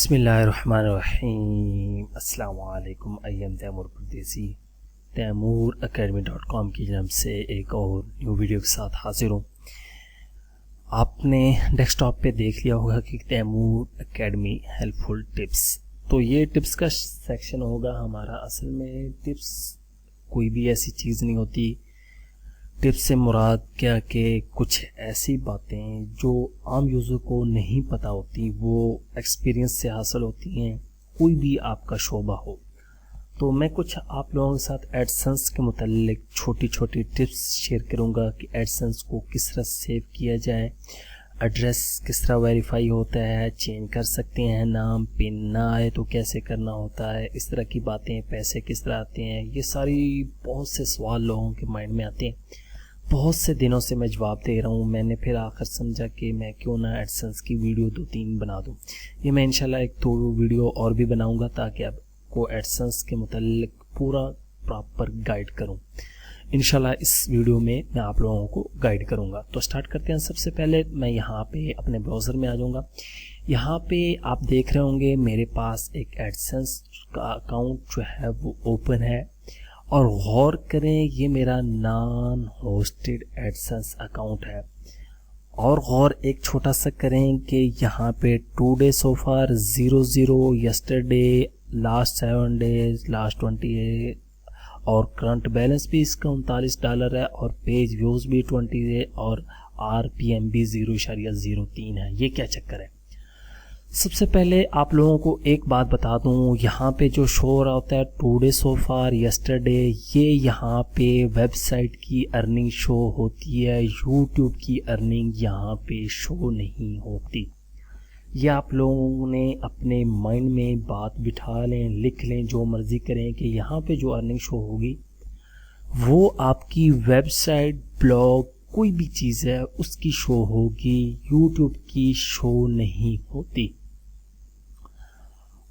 बिस्मिल्लाहिर्रहमानिर्रहीम। अस्सलाम वालेकुम। आई एम तैमूर परदेसी, तैमूरacademy.com की जानब से एक और न्यू वीडियो के साथ हाजिर हूँ। आपने डेस्कटॉप पे देख लिया होगा कि तैमूर एकेडमी हेल्पफुल टिप्स, तो ये टिप्स का सेक्शन होगा हमारा। असल में टिप्स कोई भी ऐसी चीज़ नहीं होती। टिप्स से मुराद क्या कि कुछ ऐसी बातें जो आम यूज़र को नहीं पता होती, वो एक्सपीरियंस से हासिल होती हैं, कोई भी आपका शोबा हो। तो मैं कुछ आप लोगों के साथ एडसेंस के मुतालिक छोटी छोटी टिप्स शेयर करूंगा कि एडसेंस को किस तरह सेव किया जाए, एड्रेस किस तरह वेरीफाई होता है, चेंज कर सकते हैं नाम, पिन ना आए तो कैसे करना होता है, इस तरह की बातें, पैसे किस तरह आते हैं। ये सारी बहुत से सवाल लोगों के माइंड में आते हैं। बहुत से दिनों से मैं जवाब दे रहा हूँ। मैंने फिर आखिर समझा कि मैं क्यों ना एडसेंस की वीडियो 2-3 बना दूँ। ये मैं इंशाल्लाह 1-2 वीडियो और भी बनाऊँगा ताकि आपको एडसेंस के मुतालिक पूरा प्रॉपर गाइड करूँ। इंशाल्लाह इस वीडियो में मैं आप लोगों को गाइड करूँगा। तो स्टार्ट करते हैं। सबसे पहले मैं यहाँ पे अपने ब्राउज़र में आ जाऊँगा। यहाँ पे आप देख रहे होंगे मेरे पास एक एडसेंस का अकाउंट जो है वो ओपन है, और गौर करें ये मेरा नॉन होस्टेड एडसेंस अकाउंट है। और गौर एक छोटा सा करें कि यहाँ पे टुडे सो फार 00, यस्टरडे, लास्ट 7 डेज, लास्ट 28 और करंट बैलेंस भी इसका $39 है, और पेज व्यूज भी 20 है, और RPM भी 0.03 है। ये क्या चक्कर है? सबसे पहले आप लोगों को एक बात बता दूं, यहाँ पे जो शो हो रहा होता है टुडे सो फार, यस्टरडे, ये यहाँ पे वेबसाइट की अर्निंग शो होती है। यूट्यूब की अर्निंग यहाँ पे शो नहीं होती। ये आप लोगों ने अपने माइंड में बात बिठा लें, लिख लें, जो मर्जी करें कि यहाँ पे जो अर्निंग शो होगी वो आपकी वेबसाइट, ब्लॉग, कोई भी चीज़ है उसकी शो होगी, यूट्यूब की शो नहीं होती।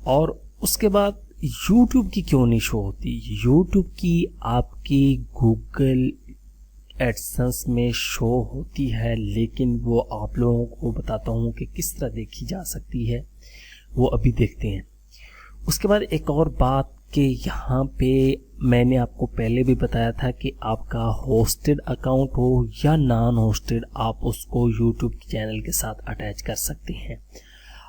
और उसके बाद यूट्यूब की क्यों नहीं शो होती? यूट्यूब की आपकी गूगल एडसेंस में शो होती है, लेकिन वो आप लोगों को बताता हूँ कि किस तरह देखी जा सकती है, वो अभी देखते हैं। उसके बाद एक और बात कि यहाँ पे मैंने आपको पहले भी बताया था कि आपका होस्टेड अकाउंट हो या नॉन होस्टेड, आप उसको यूट्यूब चैनल के साथ अटैच कर सकते हैं।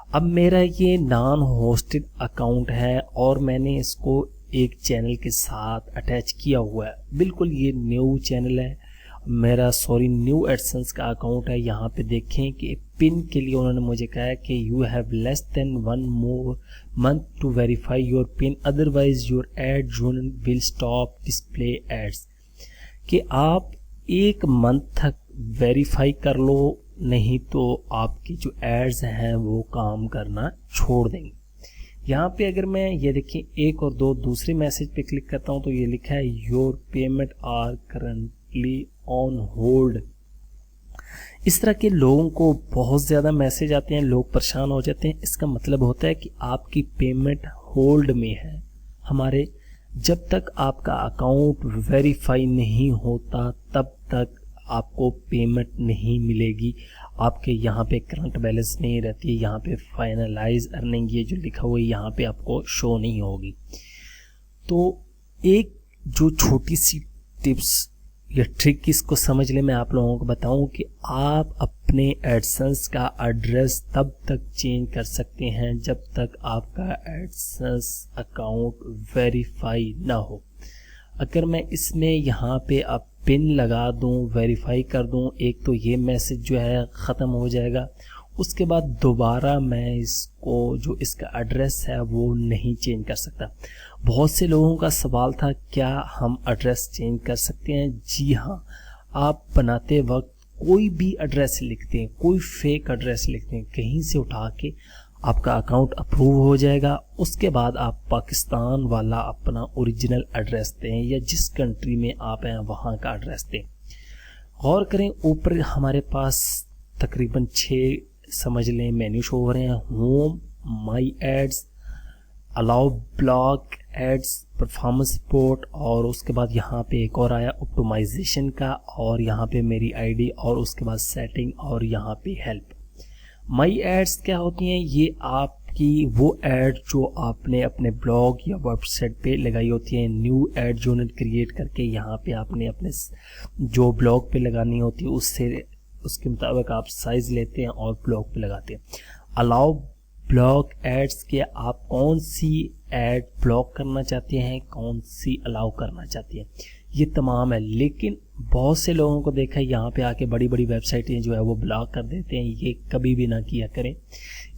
अब मेरा ये नॉन होस्टेड अकाउंट है और मैंने इसको एक चैनल के साथ अटैच किया हुआ है। बिल्कुल ये न्यू चैनल है मेरा, न्यू एडसेंस का अकाउंट है। यहाँ पे देखें कि पिन के लिए उन्होंने मुझे कहा है कि you have less than 1 more month to verify your PIN, otherwise your ad unit will stop display ads, कि आप 1 मंथ तक वेरीफाई कर लो, नहीं तो आपकी जो एड्स हैं वो काम करना छोड़ देंगे। यहाँ पे अगर मैं ये देखें 1 और 2 दूसरे मैसेज पे क्लिक करता हूँ तो ये लिखा है your payment are currently on hold. इस तरह के लोगों को बहुत ज़्यादा मैसेज आते हैं, लोग परेशान हो जाते हैं। इसका मतलब होता है कि आपकी पेमेंट होल्ड में है। हमारे जब तक आपका अकाउंट वेरीफाई नहीं होता तब तक आपको पेमेंट नहीं मिलेगी। आपके यहाँ पे करंट बैलेंस नहीं रहती है, यहाँ पे फाइनलाइज अर्निंग ये जो लिखा हुआ है यहाँ पे आपको शो नहीं होगी। तो एक जो छोटी सी टिप्स या ट्रिक इसको समझ ले, मैं आप लोगों को बताऊं कि आप अपने एडसेंस का एड्रेस तब तक चेंज कर सकते हैं जब तक आपका एडसेंस अकाउंट वेरीफाई ना हो। अगर मैं इसमें यहाँ पे अब पिन लगा दूं, वेरीफाई कर दूं, एक तो ये मैसेज जो है ख़त्म हो जाएगा। उसके बाद दोबारा मैं इसको जो इसका एड्रेस है वो नहीं चेंज कर सकता। बहुत से लोगों का सवाल था क्या हम एड्रेस चेंज कर सकते हैं? जी हाँ, आप बनाते वक्त कोई भी एड्रेस लिखते हैं, कोई फेक एड्रेस लिखते हैं, कहीं से उठा के आपका अकाउंट अप्रूव हो जाएगा। उसके बाद आप पाकिस्तान वाला अपना ओरिजिनल एड्रेस दें या जिस कंट्री में आप हैं वहाँ का एड्रेस दें। गौर करें ऊपर हमारे पास तकरीबन 6 समझ लें मेन्यू शो हो रहे हैं। Home, my ads, allow block ads, performance report, और उसके बाद यहाँ पे एक और आया ऑप्टिमाइजेशन का, और यहाँ पे मेरी आईडी, और उसके बाद सेटिंग, और यहाँ पे हेल्प। माई एड्स क्या होती हैं? ये आप आपकी वो ऐड जो आपने अपने ब्लॉग या वेबसाइट पे लगाई होती है, न्यू ऐड जो क्रिएट करके यहाँ पे आपने अपने जो ब्लॉग पे लगानी होती है उसके मुताबिक आप साइज लेते हैं और ब्लॉग पे लगाते हैं। अलाउ ब्लॉग एड्स के आप कौन सी ऐड ब्लॉक करना चाहते हैं, कौन सी अलाउ करना चाहते हैं, ये तमाम है। लेकिन बहुत से लोगों को देखा है यहाँ पे आके बड़ी बड़ी वेबसाइटें जो है वो ब्लॉक कर देते हैं। ये कभी भी ना किया करें।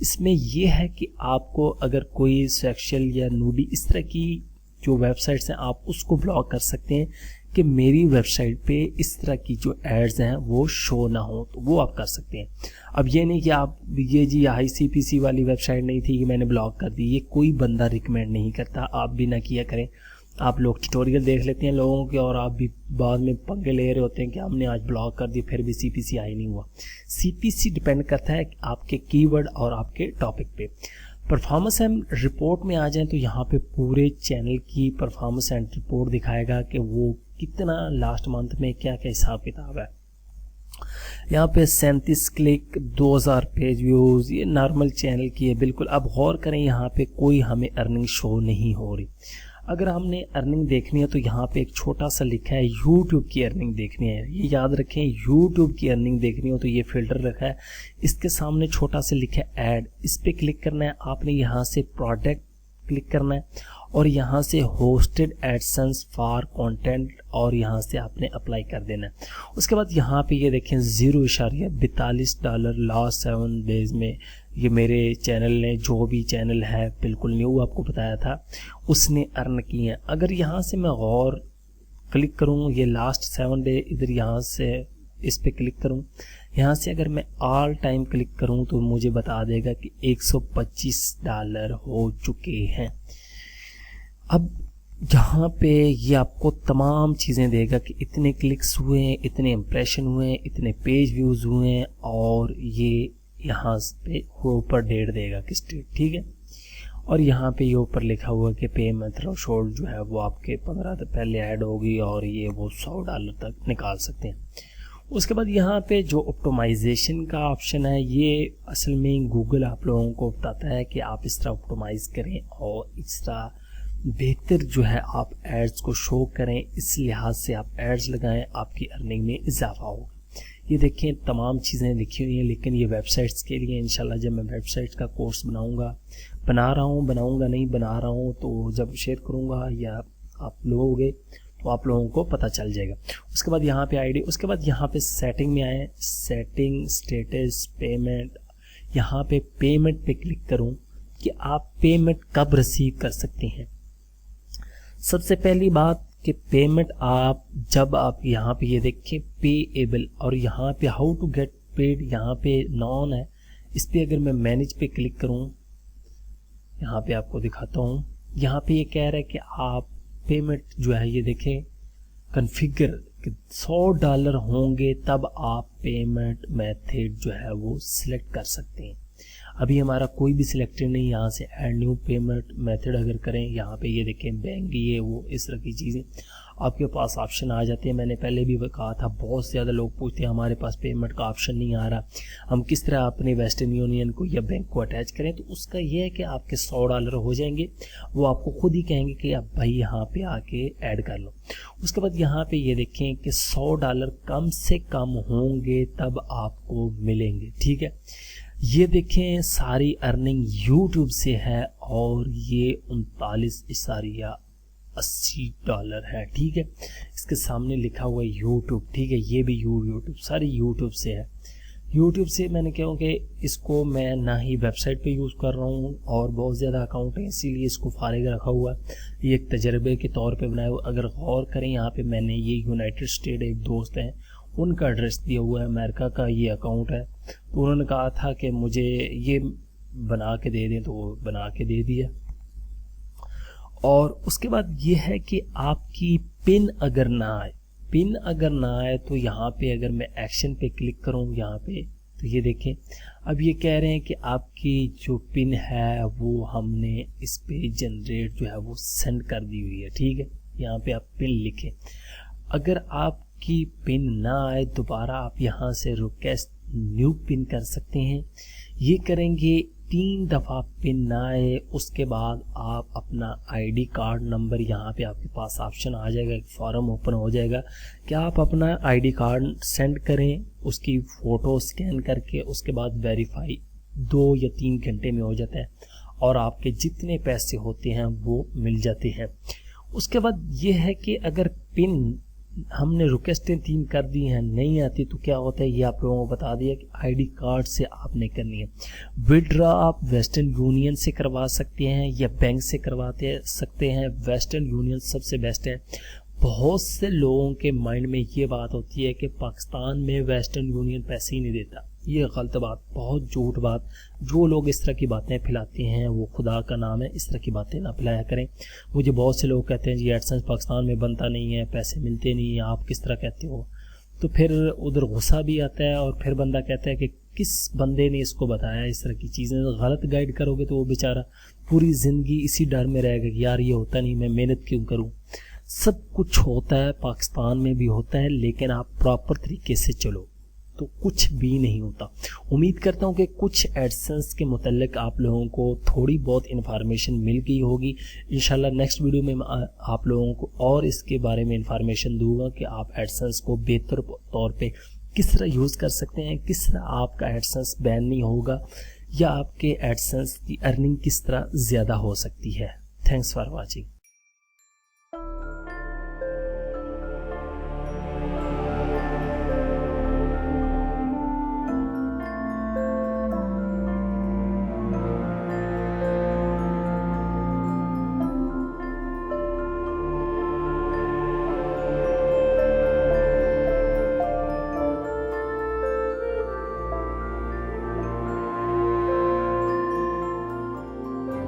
इसमें ये है कि आपको अगर कोई सेक्सुअल या नूडी इस तरह की जो वेबसाइट्स हैं आप उसको ब्लॉक कर सकते हैं कि मेरी वेबसाइट पे इस तरह की जो एड्स हैं वो शो ना हो, तो वो आप कर सकते हैं। अब ये नहीं कि आप ये जी ICPC वाली वेबसाइट नहीं थी कि मैंने ब्लॉक कर दी, ये कोई बंदा रिकमेंड नहीं करता, आप भी ना किया करें। आप लोग ट्यूटोरियल देख लेते हैं लोगों के और आप भी बाद में पंगे ले रहे होते हैं कि हमने आज ब्लॉक कर दी फिर भी CPC आई नहीं हुआ। CPC डिपेंड करता है आपके कीवर्ड और आपके टॉपिक पे। परफॉर्मेंस एंड रिपोर्ट में आ जाएं तो यहाँ पे पूरे चैनल की परफॉर्मेंस एंड रिपोर्ट दिखाएगा कि वो कितना लास्ट मंथ में क्या क्या हिसाब किताब है। यहाँ पे 37 क्लिक, 2000 पेज व्यूज़, ये नॉर्मल चैनल की है बिल्कुल। अब गौर करें यहाँ पे कोई हमें अर्निंग शो नहीं हो रही। अगर हमने अर्निंग देखनी है तो यहाँ पे एक छोटा सा लिखा है यूट्यूब की अर्निंग देखनी है। ये याद रखें, यूट्यूब की अर्निंग देखनी हो तो ये फिल्टर रखा है, इसके सामने छोटा सा लिखा है ऐड, इस पर क्लिक करना है। आपने यहाँ से प्रोडक्ट क्लिक करना है और यहाँ से होस्टेड एडसेंस फॉर कंटेंट और यहाँ से आपने अप्लाई कर देना है। उसके बाद यहाँ पे ये देखें $0.42 लास्ट 7 डेज में ये मेरे चैनल ने, जो भी चैनल है बिल्कुल न्यू आपको बताया था, उसने अर्न किए हैं। अगर यहाँ से मैं गौर क्लिक करूँ, ये लास्ट 7 डे इधर यहाँ से इस पे क्लिक करूँ, यहाँ से अगर मैं ऑल टाइम क्लिक करूँ तो मुझे बता देगा कि $125 हो चुके हैं। अब यहाँ पे ये आपको तमाम चीज़ें देगा कि इतने क्लिक्स हुए हैं, इतने इम्प्रेशन हुए हैं, इतने पेज व्यूज़ हुए हैं और ये यहाँ पे ऊपर डेट देगा किस डेट, ठीक है। और यहाँ पे ये ऊपर लिखा हुआ कि पेमेंट थ्रेशोल्ड जो है वो आपके 15 दिन पहले ऐड होगी और ये वो $100 तक निकाल सकते हैं। उसके बाद यहाँ पे जो ऑप्टिमाइजेशन का ऑप्शन है, ये असल में गूगल आप लोगों को बताता है कि आप इस तरह ऑप्टिमाइज करें और इस तरह बेहतर जो है आप एड्स को शो करें, इस लिहाज से आप एड्स लगाएं, आपकी अर्निंग में इजाफा होगा। ये देखें तमाम चीज़ें लिखी हुई हैं, लेकिन ये वेबसाइट्स के लिए इंशाल्लाह जब मैं वेबसाइट का कोर्स बना रहा हूँ बना रहा हूँ तो जब शेयर करूँगा या आप लोगे तो आप लोगों को पता चल जाएगा। उसके बाद यहाँ पे आईडी, उसके बाद यहाँ पे सेटिंग में आए, सेटिंग स्टेटस पेमेंट, यहाँ पे पेमेंट पे क्लिक करूँ कि आप पेमेंट कब रिसीव कर सकते हैं। सबसे पहली बात कि पेमेंट आप जब आप यहाँ पे ये देखें पेएबल और यहाँ पे हाउ टू गेट पेड यहाँ पे नॉन है, इस पे अगर मैं मैनेज पे क्लिक करूँ, यहाँ पे आपको दिखाता हूँ, यहाँ पे ये कह रहा है कि आप पेमेंट जो है ये देखें कॉन्फ़िगर $100 होंगे तब आप पेमेंट मेथड जो है वो सिलेक्ट कर सकते हैं। अभी हमारा कोई भी सिलेक्टेड नहीं, यहाँ से ऐड न्यू पेमेंट मेथड अगर करें, यहाँ पे ये देखें बैंक ये वो इस तरह की चीज़ें आपके पास ऑप्शन आ जाते हैं। मैंने पहले भी कहा था, बहुत ज़्यादा लोग पूछते हैं हमारे पास पेमेंट का ऑप्शन नहीं आ रहा, हम किस तरह अपने वेस्टर्न यूनियन को या बैंक को अटैच करें। तो उसका ये है कि आपके $100 हो जाएंगे, वो आपको खुद ही कहेंगे कि आप भाई यहाँ पे आके ऐड कर लो। उसके बाद यहाँ पे ये देखें कि $100 कम से कम होंगे तब आपको मिलेंगे, ठीक है। ये देखें सारी अर्निंग YouTube से है और ये $39.80 है, ठीक है। इसके सामने लिखा हुआ है YouTube, ठीक है, ये भी YouTube सारी YouTube से है। YouTube से मैंने कहा कि इसको मैं ना ही वेबसाइट पे यूज़ कर रहा हूँ और बहुत ज़्यादा अकाउंट है इसीलिए इसको फारिग रखा हुआ है, ये एक तजर्बे के तौर पे बनाया हुआ। अगर गौर करें यहाँ पे मैंने ये यूनाइटेड स्टेट एक दोस्त हैं उनका एड्रेस दिया हुआ है, अमेरिका का ये अकाउंट है, तो उन्होंने कहा था कि मुझे ये बना के दे दें, तो वो बना के दे दिया। और उसके बाद ये है कि आपकी पिन अगर ना आए तो यहाँ पे अगर मैं एक्शन पे क्लिक करूँ यहाँ पे तो ये देखें अब ये कह रहे हैं कि आपकी जो पिन है वो हमने इस पे जनरेट जो है वो सेंड कर दी हुई है, ठीक है। यहाँ पे आप पिन लिखें, अगर आपकी पिन ना आए दोबारा आप यहाँ से रिक्वेस्ट न्यू पिन कर सकते हैं। ये करेंगे 3 दफ़ा पिन ना आए उसके बाद आप अपना आईडी कार्ड नंबर, यहाँ पे आपके पास ऑप्शन आ जाएगा, एक फॉर्म ओपन हो जाएगा कि आप अपना आईडी कार्ड सेंड करें, उसकी फ़ोटो स्कैन करके उसके बाद वेरीफाई 2 या 3 घंटे में हो जाता है और आपके जितने पैसे होते हैं वो मिल जाते हैं। उसके बाद ये है कि अगर पिन हमने रिक्वेस्टें 3 कर दी हैं नहीं आती तो क्या होता है, ये आप लोगों को बता दिया कि आईडी कार्ड से आपने करनी है। विड्रॉ आप वेस्टर्न यूनियन से करवा सकते हैं या बैंक से करवाते सकते हैं। वेस्टर्न यूनियन सबसे बेस्ट है। बहुत से लोगों के माइंड में ये बात होती है कि पाकिस्तान में वेस्टर्न यूनियन पैसे ही नहीं देता। ये गलत बात, बहुत झूठ बात। जो लोग इस तरह की बातें फैलाते हैं वो खुदा का नाम है, इस तरह की बातें ना फैलाया करें। मुझे बहुत से लोग कहते हैं जी एडसेंस पाकिस्तान में बनता नहीं है, पैसे मिलते नहीं हैं, आप किस तरह कहते हो। तो फिर उधर गुस्सा भी आता है और फिर बंदा कहता है कि किस बंदे ने इसको बताया इस तरह की चीज़ें। गलत गाइड करोगे तो वो बेचारा पूरी ज़िंदगी इसी डर में रहेगा कि यार ये होता नहीं, मैं मेहनत क्यों करूँ। सब कुछ होता है, पाकिस्तान में भी होता है, लेकिन आप प्रॉपर तरीके से चलो तो कुछ भी नहीं होता। उम्मीद करता हूँ कि कुछ एडसेंस के मुतल्लिक आप लोगों को थोड़ी बहुत इन्फॉर्मेशन मिल गई होगी। इंशाल्लाह नेक्स्ट वीडियो में आप लोगों को और इसके बारे में इन्फॉर्मेशन दूंगा कि आप एडसेंस को बेहतर तौर पे किस तरह यूज़ कर सकते हैं, किस तरह आपका एडसेंस बैन नहीं होगा या आपके एडसेंस की अर्निंग किस तरह ज़्यादा हो सकती है। Thanks for watching.